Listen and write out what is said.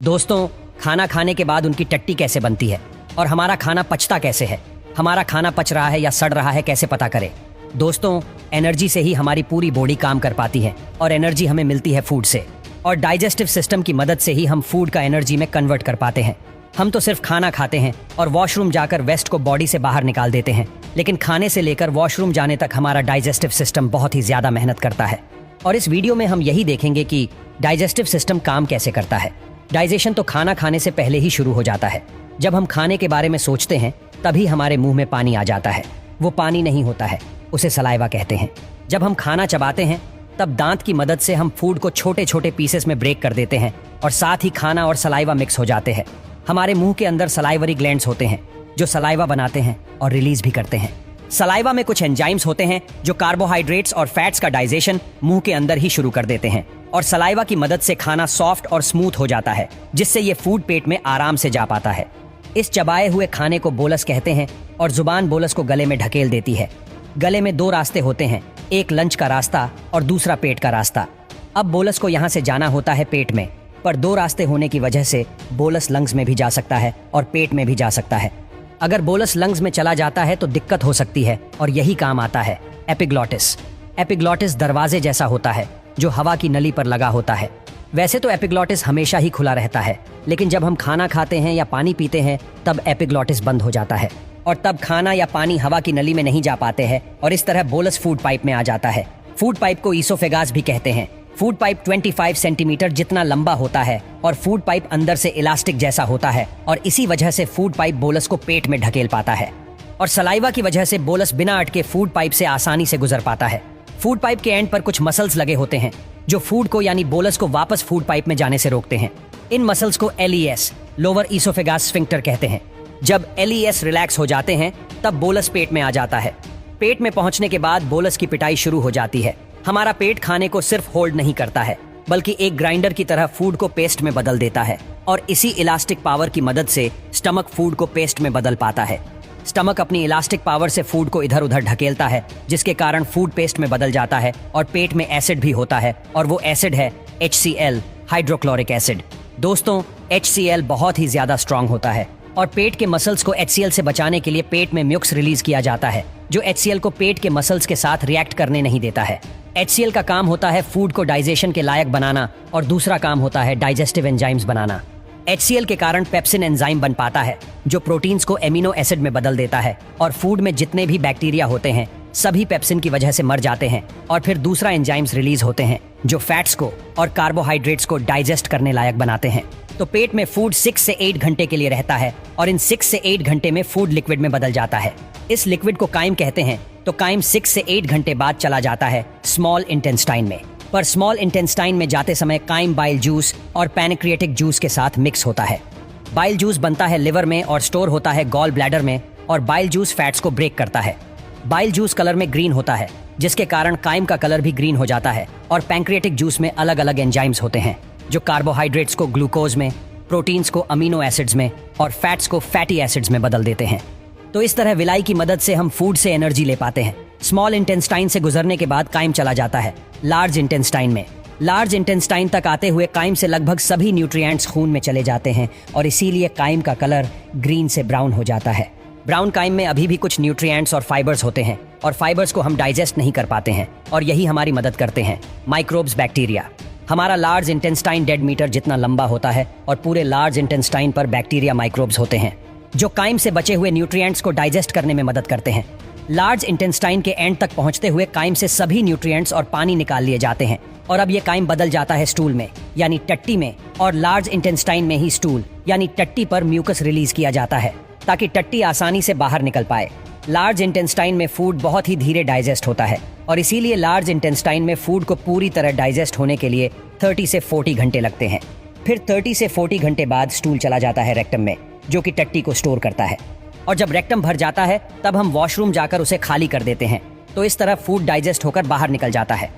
दोस्तों, खाना खाने के बाद उनकी टट्टी कैसे बनती है और हमारा खाना पचता कैसे है? हमारा खाना पच रहा है या सड़ रहा है कैसे पता करें? दोस्तों, एनर्जी से ही हमारी पूरी बॉडी काम कर पाती है और एनर्जी हमें मिलती है फूड से, और डाइजेस्टिव सिस्टम की मदद से ही हम फूड का एनर्जी में कन्वर्ट कर पाते हैं। हम तो सिर्फ खाना खाते हैं और वॉशरूम जाकर वेस्ट को बॉडी से बाहर निकाल देते हैं, लेकिन खाने से लेकर वॉशरूम जाने तक हमारा डाइजेस्टिव सिस्टम बहुत ही ज्यादा मेहनत करता है। और इस वीडियो में हम यही देखेंगे कि डाइजेस्टिव सिस्टम काम कैसे करता है। डाइजेशन तो खाना खाने से पहले ही शुरू हो जाता है। जब हम खाने के बारे में सोचते हैं तभी हमारे मुंह में पानी आ जाता है। वो पानी नहीं होता है, उसे सलाइवा कहते हैं। जब हम खाना चबाते हैं तब दांत की मदद से हम फूड को छोटे छोटे पीसेस में ब्रेक कर देते हैं और साथ ही खाना और सलाइवा मिक्स हो जाते हैं। हमारे मुंह के अंदर सलाइवरी ग्लैंड्स होते हैं जो सलाइवा बनाते हैं और रिलीज भी करते हैं। सलाइवा में कुछ एंजाइम्स होते हैं जो कार्बोहाइड्रेट्स और फैट्स का डाइजेशन मुंह के अंदर ही शुरू कर देते हैं, और सलाइवा की मदद से खाना सॉफ्ट और स्मूथ हो जाता है, जिससे ये फूड पेट में आराम से जा पाता है। इस चबाए हुए खाने को बोलस कहते हैं और जुबान बोलस को गले में ढकेल देती है। गले में दो रास्ते होते हैं, एक लंच का रास्ता और दूसरा पेट का रास्ता। अब बोलस को यहाँ से जाना होता है पेट में, पर दो रास्ते होने की वजह से बोलस लंग्स में भी जा सकता है और पेट में भी जा सकता है। अगर बोलस लंग्स में चला जाता है तो दिक्कत हो सकती है, और यही काम आता है एपिग्लॉटिस। एपिग्लॉटिस दरवाजे जैसा होता है जो हवा की नली पर लगा होता है। वैसे तो एपिग्लॉटिस हमेशा ही खुला रहता है, लेकिन जब हम खाना खाते हैं या पानी पीते हैं तब एपिग्लॉटिस बंद हो जाता है, और तब खाना या पानी हवा की नली में नहीं जा पाते हैं, और इस तरह बोलस फूड पाइप में आ जाता है। फूड पाइप को ईसोफेगास भी कहते हैं। फूड पाइप 25 सेंटीमीटर जितना लंबा होता है और फूड पाइप अंदर से इलास्टिक जैसा होता है, और इसी वजह से फूड पाइप बोलस को पेट में ढकेल पाता है, और सलाइवा की वजह से बोलस बिना अटके फूड पाइप से आसानी से गुजर पाता है। फूड पाइप के एंड पर कुछ मसल्स लगे होते हैं जो फूड को यानी बोलस को वापस फूड पाइप में जाने से रोकते हैं। इन मसल्स को LES लोअर ईसोफेगास स्फिंक्टर कहते हैं। जब LES रिलैक्स हो जाते हैं तब बोलस पेट में आ जाता है। पेट में पहुंचने के बाद बोलस की पिटाई शुरू हो जाती है। हमारा पेट खाने को सिर्फ होल्ड नहीं करता है, बल्कि एक ग्राइंडर की तरह फूड को पेस्ट में बदल देता है, और इसी इलास्टिक पावर की मदद से स्टमक फूड को पेस्ट में बदल पाता है। स्टमक अपनी इलास्टिक पावर से फूड को इधर उधर ढकेलता है, जिसके कारण फूड पेस्ट में बदल जाता है, और पेट में एसिड भी होता है, और वो एसिड है HCl हाइड्रोक्लोरिक एसिड। दोस्तों, HCl बहुत ही ज्यादा स्ट्रांग होता है, और पेट के मसल्स को HCl से बचाने के लिए पेट में म्यूक्स रिलीज किया जाता है, जो HCl को पेट के मसल्स के साथ रिएक्ट करने नहीं देता है। HCl का काम होता है फूड को डाइजेशन के लायक बनाना, और दूसरा काम होता है डाइजेस्टिव एंजाइम्स बनाना। HCl के कारण पेप्सिन एंजाइम बन पाता है जो प्रोटीन्स को एमिनो एसिड में बदल देता है, और फूड में जितने भी बैक्टीरिया होते हैं सभी पेप्सिन की वजह से मर जाते हैं, और फिर दूसरा एंजाइम्स रिलीज होते हैं जो फैट्स को और कार्बोहाइड्रेट्स को डाइजेस्ट करने लायक बनाते हैं। तो पेट में फूड 6 से 8 घंटे के लिए रहता है, और इन 6 से 8 घंटे में फूड लिक्विड में बदल जाता है। इस लिक्विड को काइम कहते हैं। तो काइम 6 से 8 घंटे बाद चला जाता है स्मॉल इंटेस्टाइन में, पर स्मॉल इंटेस्टाइन में जाते समय काइम बाइल जूस और पैनक्रिएटिक जूस के साथ मिक्स होता है। बाइल जूस बनता है लिवर में और स्टोर होता है गॉल ब्लैडर में, और बाइल जूस फैट्स को ब्रेक करता है। बाइल जूस कलर में ग्रीन होता है, जिसके कारण काइम का कलर भी ग्रीन हो जाता है, और पैनक्रिएटिक जूस में अलग अलग एंजाइम्स होते हैं जो कार्बोहाइड्रेट्स को ग्लूकोज में, प्रोटीन्स को अमीनो एसिड्स में, और फैट्स को फैटी एसिड्स में बदल देते हैं। तो इस तरह विलाई की मदद से हम फूड से एनर्जी ले पाते हैं। स्मॉल इंटेस्टाइन से गुजरने के बाद काइम चला जाता है लार्ज इंटेस्टाइन में। लार्ज इंटेस्टाइन तक आते हुए काइम से लगभग सभी न्यूट्रिएंट्स खून में चले जाते हैं, और इसीलिए काइम का कलर ग्रीन से ब्राउन हो जाता है। ब्राउन काइम में अभी भी कुछ न्यूट्रिएंट्स और फाइबर्स होते हैं, और फाइबर्स को हम डाइजेस्ट नहीं कर पाते हैं, और यही हमारी मदद करते हैं माइक्रोब्स, बैक्टीरिया। हमारा लार्ज इंटेस्टाइन 1.5 मीटर जितना लंबा होता है, और पूरे लार्ज इंटेस्टाइन पर बैक्टीरिया माइक्रोब्स होते हैं जो काइम से बचे हुए न्यूट्रिएंट्स को डाइजेस्ट करने में मदद करते हैं। लार्ज इंटेस्टाइन के एंड तक पहुंचते हुए काइम से सभी न्यूट्रिएंट्स और पानी निकाल लिए जाते हैं, और अब ये काइम बदल जाता है स्टूल में यानी टट्टी में, और लार्ज इंटेस्टाइन में ही स्टूल यानी टट्टी पर म्यूकस रिलीज किया जाता है ताकि टट्टी आसानी से बाहर निकल पाए। लार्ज इंटेस्टाइन में फूड बहुत ही धीरे डाइजेस्ट होता है, और इसीलिए लार्ज इंटेस्टाइन में फूड को पूरी तरह डाइजेस्ट होने के लिए 30 से 40 घंटे लगते हैं। फिर 30 से 40 घंटे बाद स्टूल चला जाता है रेक्टम में, जो कि टट्टी को स्टोर करता है, और जब रेक्टम भर जाता है तब हम वॉशरूम जाकर उसे खाली कर देते हैं। तो इस तरह फूड डाइजेस्ट होकर बाहर निकल जाता है।